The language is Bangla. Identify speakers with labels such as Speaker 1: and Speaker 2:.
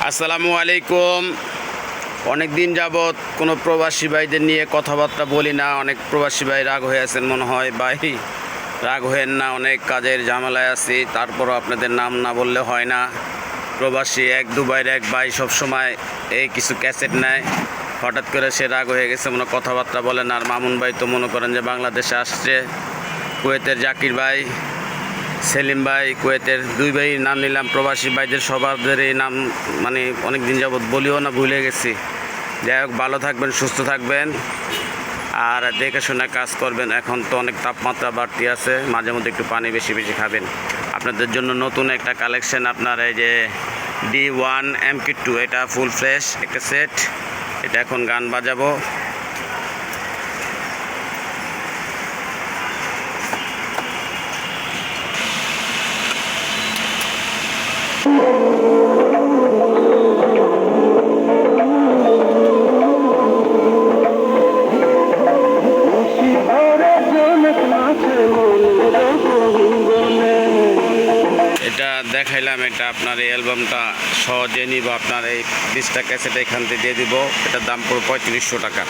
Speaker 1: আসসালামু আলাইকুম। অনেক দিন যাবৎ কোনো প্রবাসী ভাইদের নিয়ে কথাবার্তা বলি না। অনেক প্রবাসী ভাই রাগ হয়ে আছেন মনে হয়। ভাই রাগ হয়েন না, অনেক কাজের ঝামেলায় আছি, তারপরও আপনাদের নাম না বললে হয় না। প্রবাসী দুবাইয়ের এক ভাই সবসময় এই কিছু ক্যাসেট নেয়, হঠাৎ করে সে রাগ হয়ে গেছে, মনে কথাবার্তা বলেন। আর মামুন ভাই তো মনে করেন যে বাংলাদেশে আসছে। কুয়েতের জাকির ভাই, সেলিম ভাই, কুয়েতের দুই ভাই নাম নিলাম। প্রবাসী ভাইদের সবাদের এই নাম মানে অনেক দিন যাবৎ বলিও না, ভুলে গেছি। যাই হোক, ভালো থাকবেন, সুস্থ থাকবেন, আর দেখে শুনে কাজ করবেন। এখন তো অনেক তাপমাত্রা বাড়তি আছে, মাঝে মধ্যে একটু পানি বেশি বেশি খাবেন। আপনাদের জন্য নতুন একটা কালেকশন, আপনার এই যে D1 MK2, এটা ফুল ফ্রেশ একটা সেট। এটা এখন গান বাজাবো। এটা দেখাইলাম, এটা আপনার এই অ্যালবামটা সহজে নিব। আপনার এই 20টা ক্যাসেট এখান থেকে দিয়ে দিব। এটার দাম পড়বে 3500 টাকা।